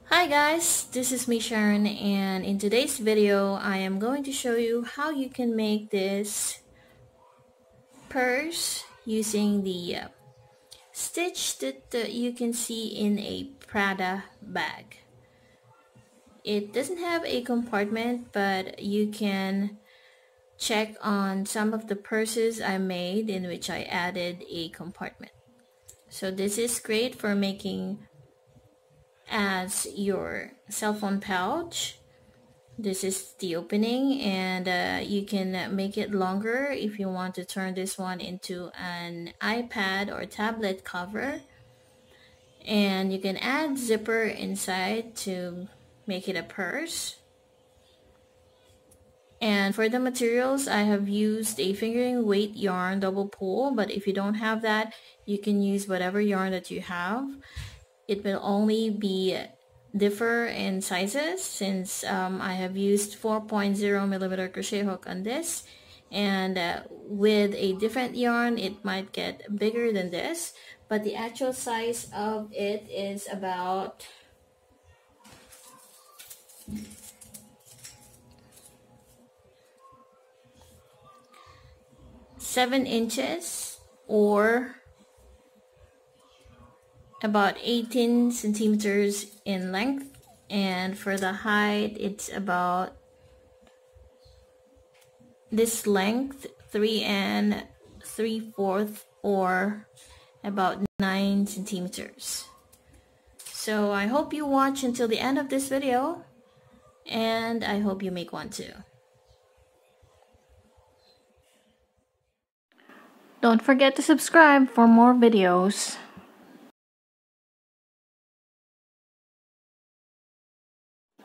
Hi guys, this is me Sharon, and in today's video I am going to show you how you can make this purse using the stitch that you can see in a Prada bag. It doesn't have a compartment, but you can check on some of the purses I made in which I added a compartment. So this is great for making as your cell phone pouch. This is the opening, and you can make it longer if you want to turn this one into an iPad or tablet cover. And you can add zipper inside to make it a purse. And for the materials, I have used a fingering weight yarn double pull, but if you don't have that, you can use whatever yarn that you have. It will only be differ in sizes since I have used 4.0mm crochet hook on this, and with a different yarn it might get bigger than this, but the actual size of it is about 7 inches or about 18 centimeters in length, and for the height it's about this length, 3 3/4 or about 9 centimeters. So I hope you watch until the end of this video, and I hope you make one too. Don't forget to subscribe for more videos.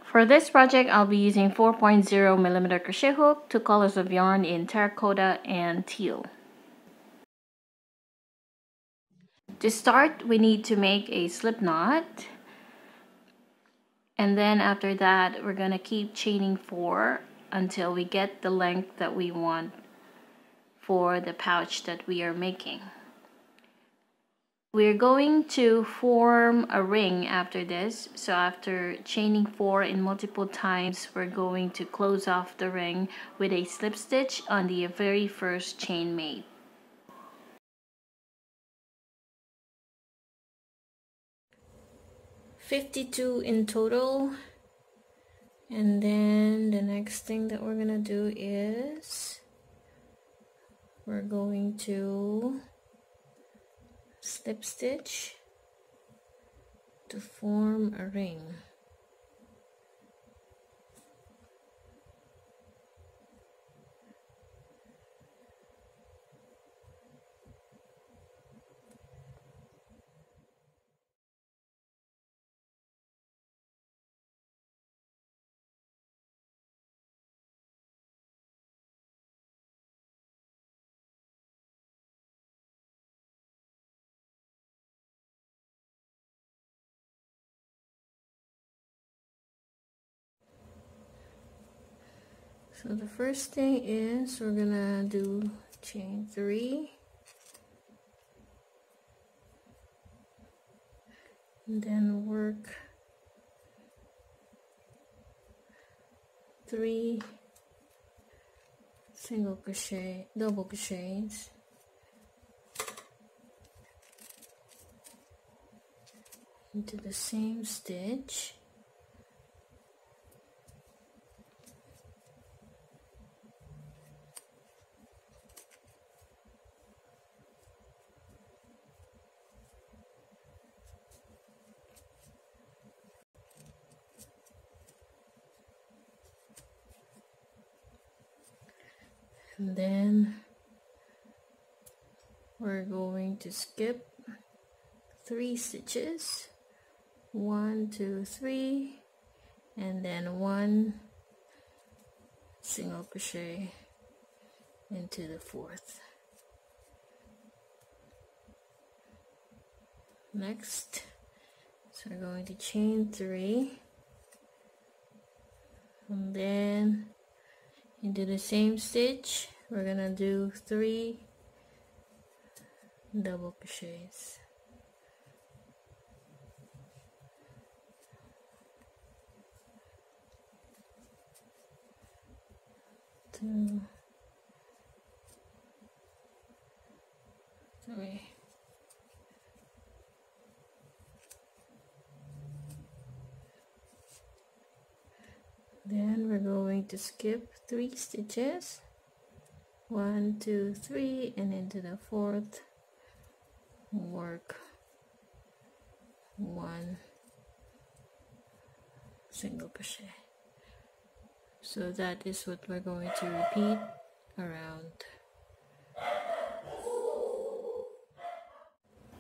For this project, I'll be using 4.0mm crochet hook, 2 colors of yarn in terracotta and teal. To start, we need to make a slip knot, and then after that we're gonna keep chaining 4 until we get the length that we want for the pouch that we are making. We're going to form a ring after this, so after chaining 4 in multiple times, we're going to close off the ring with a slip stitch on the very first chain made. $52 in total, and then the next thing that we're gonna do is we're going to slip stitch to form a ring. So the first thing is we're gonna do chain 3, and then work 3 double crochets into the same stitch. And then we're going to skip 3 stitches, 1, 2, 3, and then 1 single crochet into the 4th. Next, so we're going to chain 3, and then into the same stitch we're gonna do 3 double crochets. 2, 3. Then we're going to skip 3 stitches. 1, 2, 3, and into the 4th, work 1 single crochet. So that is what we're going to repeat around.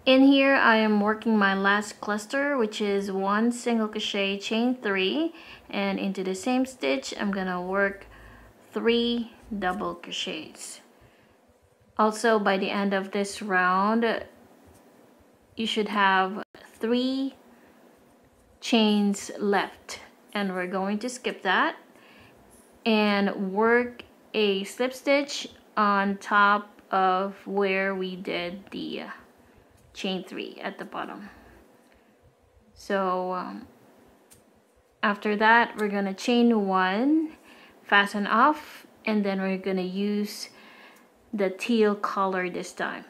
In here I am working my last cluster, which is 1 single crochet, chain 3, and into the same stitch I'm gonna work 3 double crochets. Also, by the end of this round you should have 3 chains left, and we're going to skip that and work a slip stitch on top of where we did the chain 3 at the bottom. So after that we're gonna chain 1, fasten off, and then we're gonna use the teal color this time.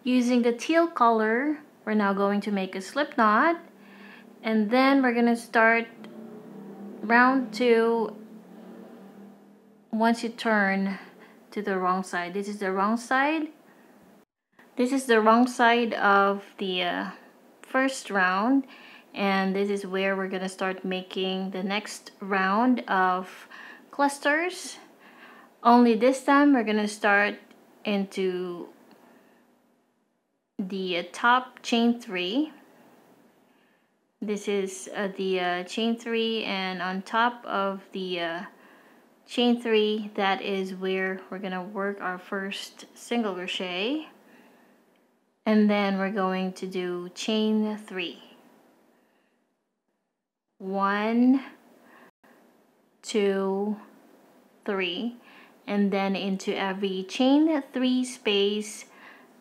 Using the teal color, we're now going to make a slip knot, and then we're gonna start round 2 once you turn to the wrong side. This is the wrong side. This is the wrong side of the first round, and this is where we're gonna start making the next round of clusters. Only this time we're gonna start into the top chain 3. This is the chain 3, and on top of the chain 3, that is where we're gonna work our first single crochet, and then we're going to do chain 3. 1, 2, 3, and then into every chain 3 space,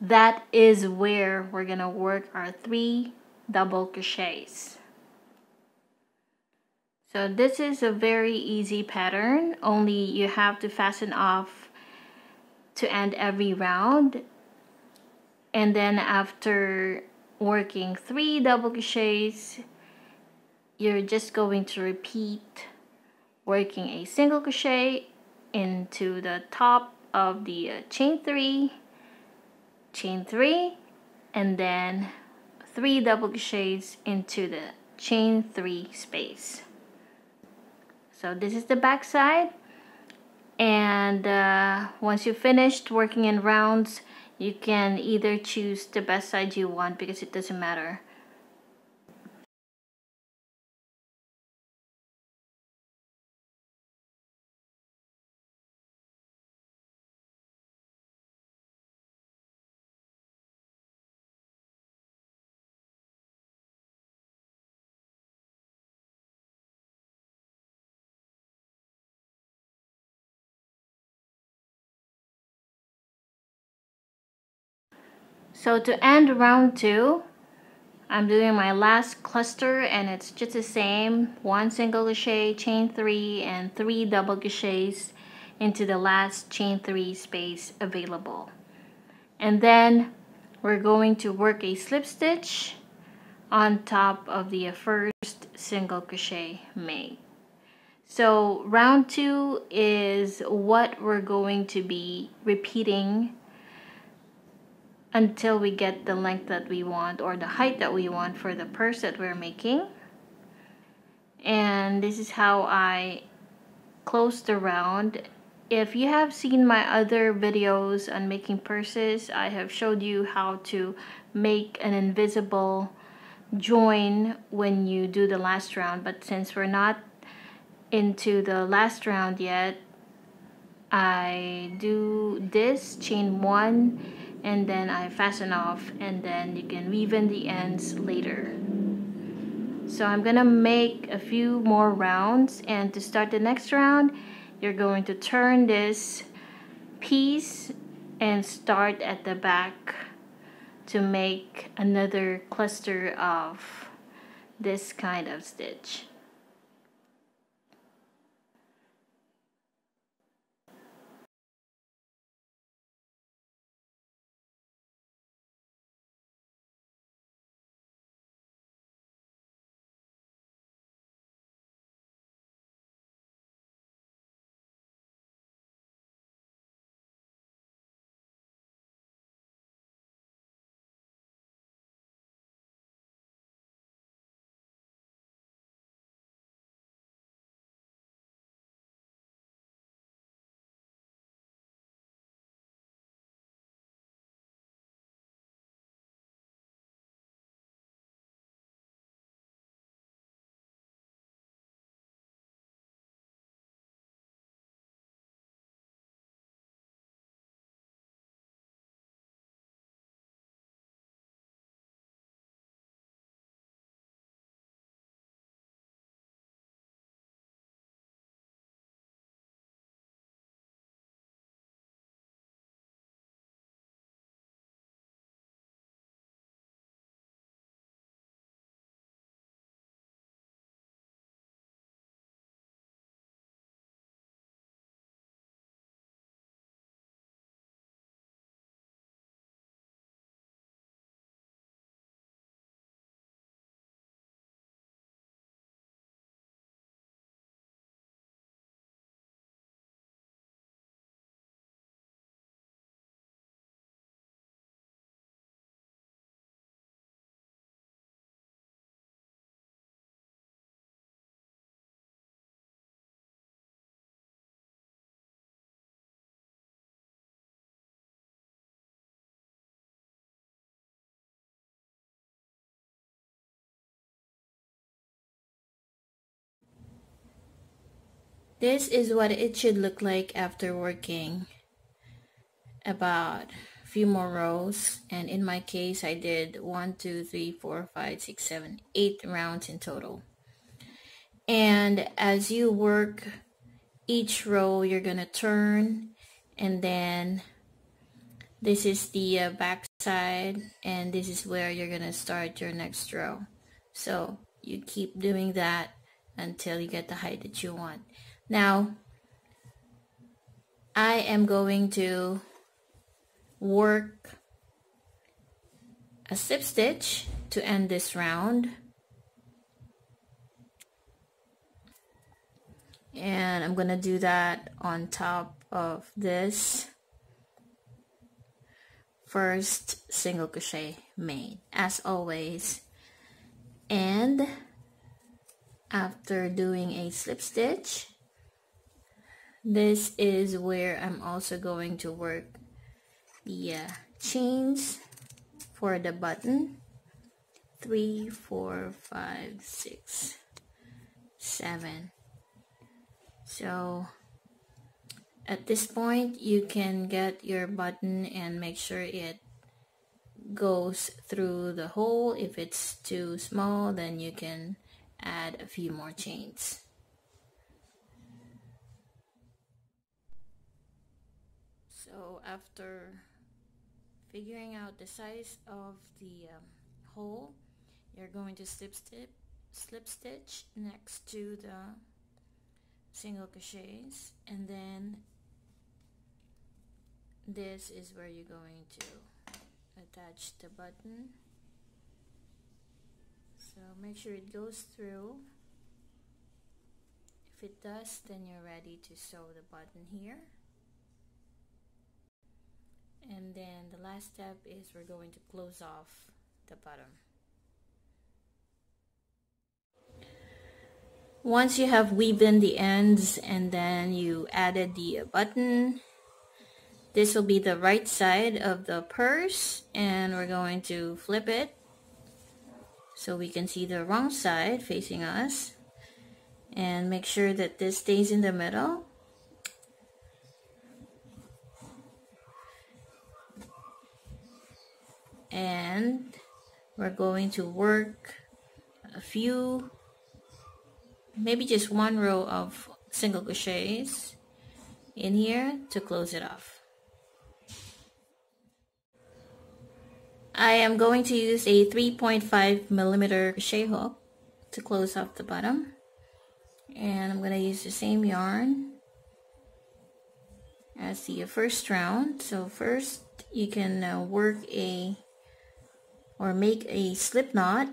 that is where we're gonna work our 3 double crochets. So this is a very easy pattern, only you have to fasten off to end every round, and then after working 3 double crochets, you're just going to repeat working a single crochet into the top of the chain 3, chain 3, and then 3 double crochets into the chain 3 space. So this is the back side, and once you've finished working in rounds, you can either choose the best side you want, because it doesn't matter. So to end round 2, I'm doing my last cluster, and it's just the same: 1 single crochet, chain 3, and 3 double crochets into the last chain 3 space available. And then we're going to work a slip stitch on top of the first single crochet made. So round 2 is what we're going to be repeating until we get the length that we want, or the height that we want for the purse that we're making. And this is how I close the round. If you have seen my other videos on making purses, I have showed you how to make an invisible join when you do the last round, but since we're not into the last round yet, I do this chain 1 and then I fasten off, and then you can weave in the ends later. So I'm gonna make a few more rounds, and to start the next round you're going to turn this piece and start at the back to make another cluster of this kind of stitch. This is what it should look like after working about a few more rows, and in my case I did 1 2 3 4 5 6 7 8 rounds in total. And as you work each row you're gonna turn, and then this is the back side, and this is where you're gonna start your next row. So you keep doing that until you get the height that you want. Now I am going to work a slip stitch to end this round, and I'm gonna do that on top of this first single crochet made as always. And after doing a slip stitch, this is where I'm also going to work the chains for the button. 3 4 5 6 7. So at this point you can get your button and make sure it goes through the hole. If it's too small, then you can add a few more chains. So after figuring out the size of the hole, you're going to slip stitch next to the single crochets, and then this is where you're going to attach the button. So make sure it goes through. If it does, then you're ready to sew the button here. And then the last step is we're going to close off the bottom. Once you have weaved in the ends and then you added the button, this will be the right side of the purse, and we're going to flip it so we can see the wrong side facing us, and make sure that this stays in the middle. and we're going to work a few, maybe just one row of single crochets in here to close it off. I am going to use a 3.5mm crochet hook to close off the bottom, and I'm going to use the same yarn as the first round. So first you can work make a slip knot,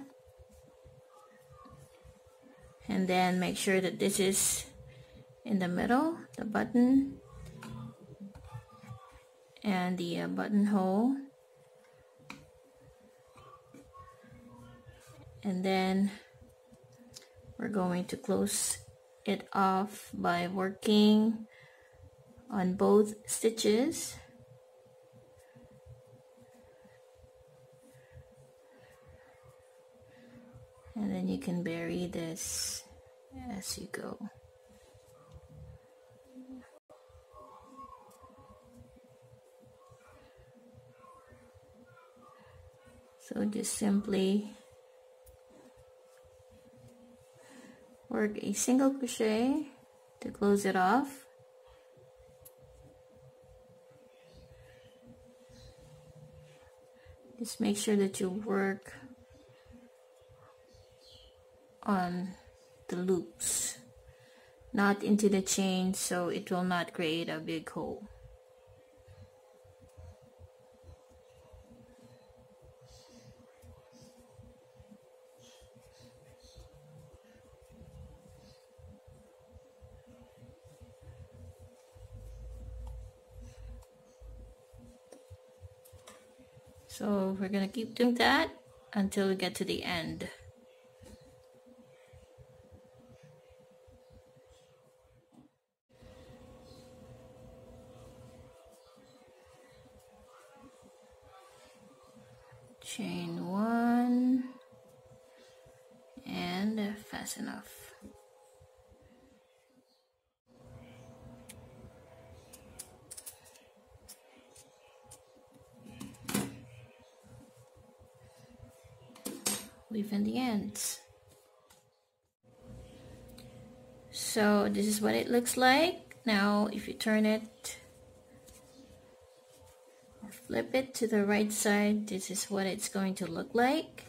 and then make sure that this is in the middle, the button and the buttonhole, and then we're going to close it off by working on both stitches. And then you can bury this as you go. So just simply work a single crochet to close it off. Just make sure that you work on the loops, not into the chain, so it will not create a big hole. So we're gonna keep doing that until we get to the end. Chain one and fasten off. Weave in the ends. So this is what it looks like. Now if you turn it or flip it to the right side, this is what it's going to look like.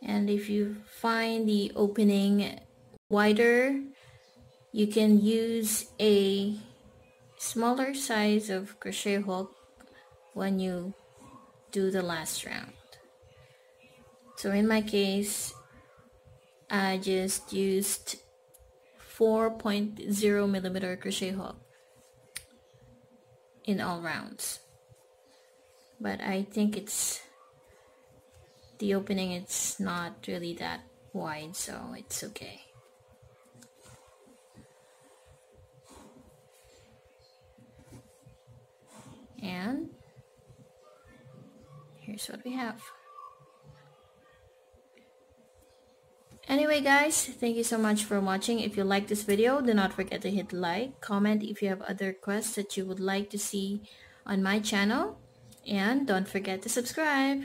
And if you find the opening wider, you can use a smaller size of crochet hook when you do the last round. So in my case, I just used 4.0mm crochet hook in all rounds. But I think the opening, it's not really that wide, so it's okay. And here's what we have. Anyway guys, thank you so much for watching. If you like this video, do not forget to hit like, comment if you have other requests that you would like to see on my channel, and don't forget to subscribe.